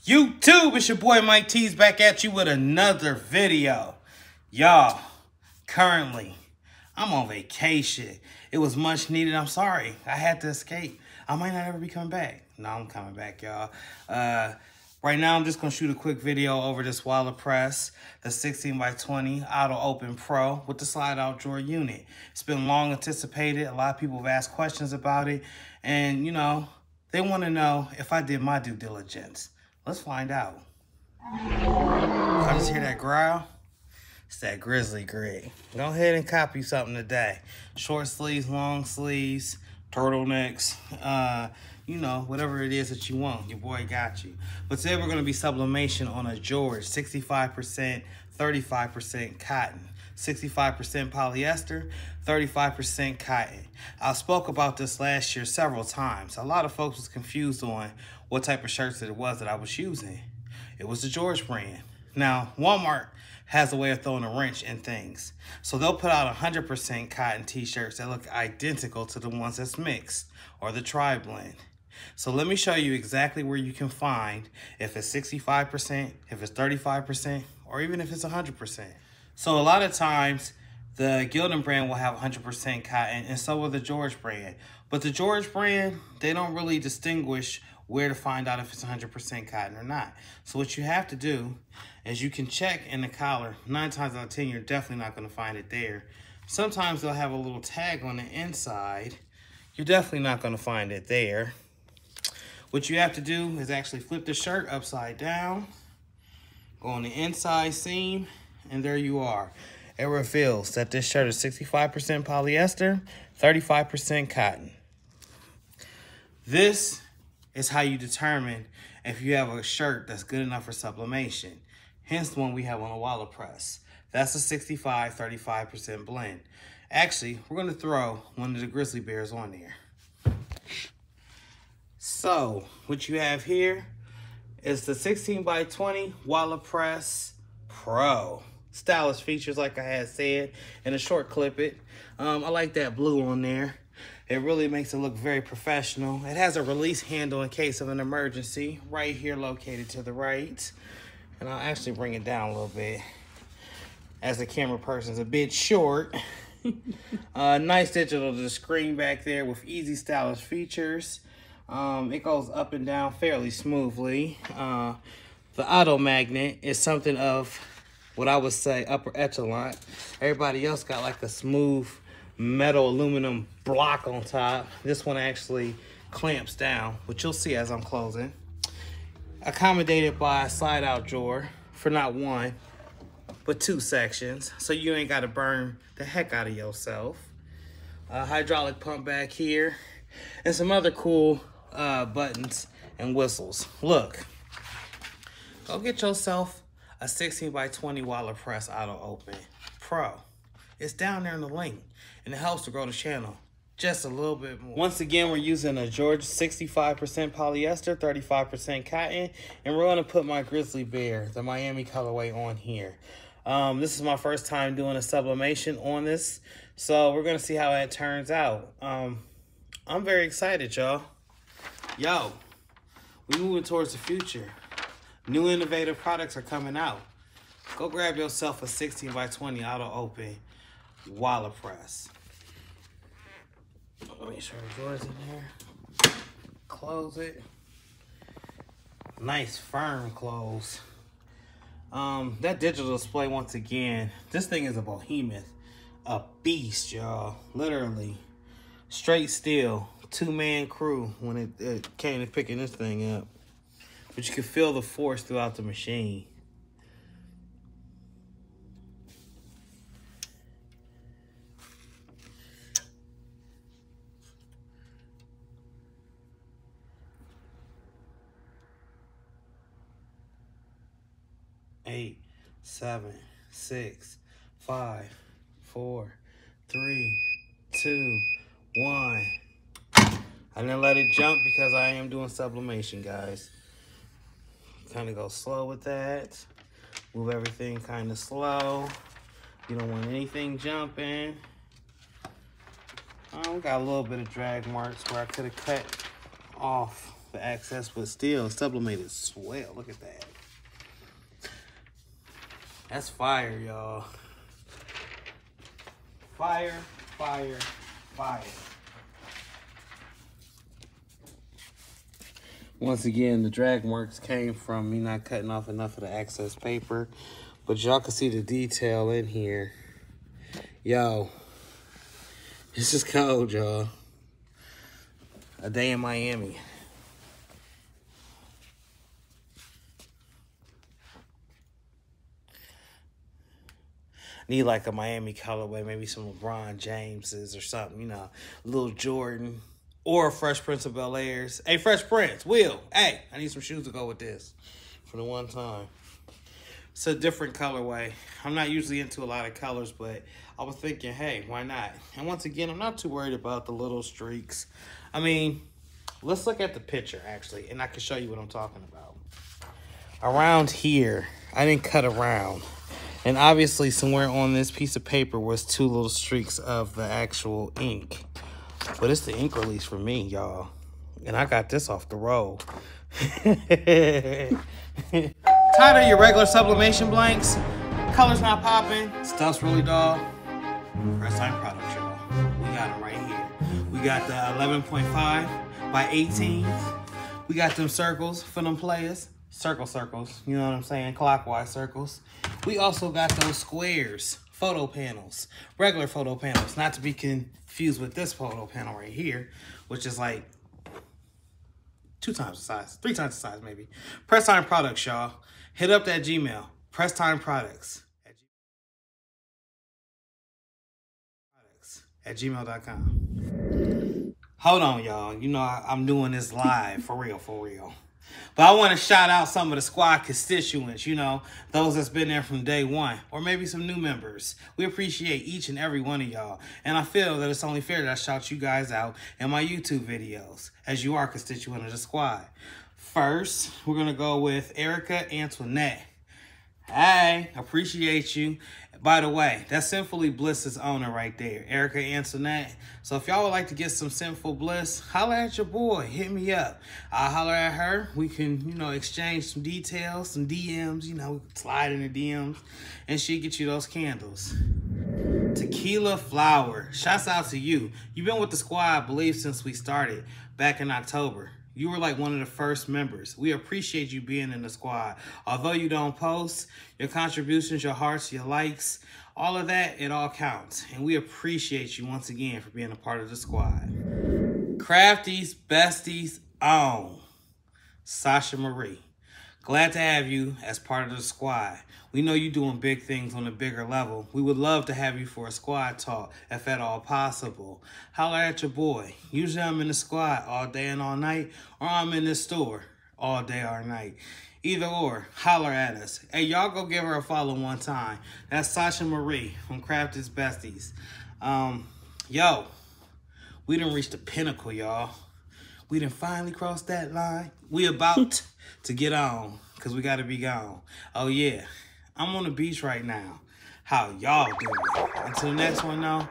YouTube, it's your boy Mike T's back at you with another video. Y'all, currently, I'm on vacation. It was much needed. I'm sorry. I had to escape. I might not ever be coming back. No, I'm coming back, y'all. Right now, I'm just going to shoot a quick video over this Wallapress, the 16x20 Auto Open Pro with the slide-out drawer unit. It's been long anticipated. A lot of people have asked questions about it. And, you know, they want to know if I did my due diligence. Let's find out. I just hear that growl. It's that Grizzly Greg. Go ahead and copy something today. Short sleeves, long sleeves, turtlenecks, you know, whatever it is that you want. Your boy got you. But today we're going to be sublimation on a George, 65%, 35% cotton. 65% polyester, 35% cotton. I spoke about this last year several times. A lot of folks was confused on what type of shirts it was that I was using. It was the George brand. Now, Walmart has a way of throwing a wrench in things. So they'll put out 100% cotton t-shirts that look identical to the ones that's mixed or the tri-blend. So let me show you exactly where you can find if it's 65%, if it's 35%, or even if it's 100%. So a lot of times, the Gildan brand will have 100% cotton, and so will the George brand. But the George brand, they don't really distinguish where to find out if it's 100% cotton or not. So what you have to do is you can check in the collar. 9 times out of 10, you're definitely not going to find it there. Sometimes they'll have a little tag on the inside. You're definitely not going to find it there. What you have to do is actually flip the shirt upside down, go on the inside seam, and there you are. It reveals that this shirt is 65% polyester, 35% cotton. This is how you determine if you have a shirt that's good enough for sublimation. Hence the one we have on a Wallapress. That's a 65-35% blend. Actually, we're going to throw one of the Grizzly Bears on there. So, what you have here is the 16x20 Wallapress Pro. Stylish features, like I had said, and a short clip it. I like that blue on there. It really makes it look very professional. It has a release handle in case of an emergency, right here located to the right. And I'll actually bring it down a little bit, as the camera person's a bit short. Nice digital to the screen back there with easy stylish features. It goes up and down fairly smoothly. The auto magnet is something of what I would say upper echelon. Everybody else got like a smooth metal aluminum block on top. This one actually clamps down, which you'll see as I'm closing. Accommodated by a slide out drawer for not one, but 2 sections. So you ain't gotta burn the heck out of yourself. A hydraulic pump back here, and some other cool buttons and whistles. Look, go get yourself a 16x20 Wallapress Auto Open Pro. It's down there in the link, and it helps to grow the channel just a little bit more. Once again, we're using a George 65% polyester, 35% cotton, and we're gonna put my Grizzly Bear, the Miami colorway, on here. This is my first time doing a sublimation on this, so we're gonna see how that turns out. I'm very excited, y'all. Yo, we moving towards the future. New innovative products are coming out. Go grab yourself a 16x20 Auto Open Wallapress. Let me make sure the door's in there. Close it. Nice firm close. That digital display, once again, this thing is a behemoth. A beast, y'all. Literally. Straight steel. 2-man crew when it came to picking this thing up. But you can feel the force throughout the machine. Eight, 7, 6, 5, 4, 3, 2, 1. I didn't let it jump because I am doing sublimation, guys. Kind of go slow with that. Move everything kind of slow. You don't want anything jumping. Got a little bit of drag marks where I could have cut off for access, but still sublimated swell. Look at that. That's fire, y'all. Fire, fire, fire. Once again, the drag marks came from me not cutting off enough of the excess paper, but y'all can see the detail in here. Yo, this is cold, y'all. A day in Miami. Need like a Miami colorway, maybe some LeBron Jameses or something, you know, Lil Jordan or Fresh Prince of Bel-Air's. Hey, Fresh Prince, Will, hey, I need some shoes to go with this for the one time. It's a different colorway. I'm not usually into a lot of colors, but I was thinking, hey, why not? And once again, I'm not too worried about the little streaks. I mean, let's look at the picture, actually, and I can show you what I'm talking about. Around here, I didn't cut around. And obviously, somewhere on this piece of paper was 2 little streaks of the actual ink. But it's the ink release for me, y'all. And I got this off the roll. Tired of your regular sublimation blanks? Color's not popping. Stuff's really dull. Press Time products, y'all. We got them right here. We got the 11.5 by 18. We got them circles for them players. Circles, you know what I'm saying? Clockwise circles. We also got those squares, photo panels, regular photo panels, not to be confused with this photo panel right here, which is like 2 times the size, 3 times the size maybe. Press Time Products, y'all. Hit up that Gmail, Press Time Products at gmail.com. Hold on, y'all. You know I'm doing this live, for real. But I want to shout out some of the squad constituents, you know, those that's been there from day one, or maybe some new members. We appreciate each and every one of y'all. And I feel that it's only fair that I shout you guys out in my YouTube videos, as you are a constituent of the squad. First, we're going to go with Erica Antoinette. Hey, appreciate you. By the way, that's Sinfully Bliss's owner right there, Erica Antoinette. So if y'all would like to get some Sinful Bliss, holler at your boy. Hit me up. I'll holler at her. We can, you know, exchange some details, some DMs. You know, we can slide in the DMs, and she'll get you those candles. Tequila Flower. Shouts out to you. You've been with the squad, I believe, since we started back in October. You were like one of the first members. We appreciate you being in the squad. Although you don't post, your contributions, your hearts, your likes, all of that, it all counts. And we appreciate you once again for being a part of the squad. Crafties, besties, own. Sasha Marie. Glad to have you as part of the squad. We know you're doing big things on a bigger level. We would love to have you for a squad talk, if at all possible. Holler at your boy. Usually I'm in the squad all day and all night, or I'm in the store all day or night. Either or, holler at us. Hey, y'all go give her a follow one time. That's Sasha Marie from Crafties Besties. Yo, we done reached the pinnacle, y'all. We done finally crossed that line. We about to get on, because we got to be gone. Oh, yeah. I'm on the beach right now. How y'all doing? Until the next one, though,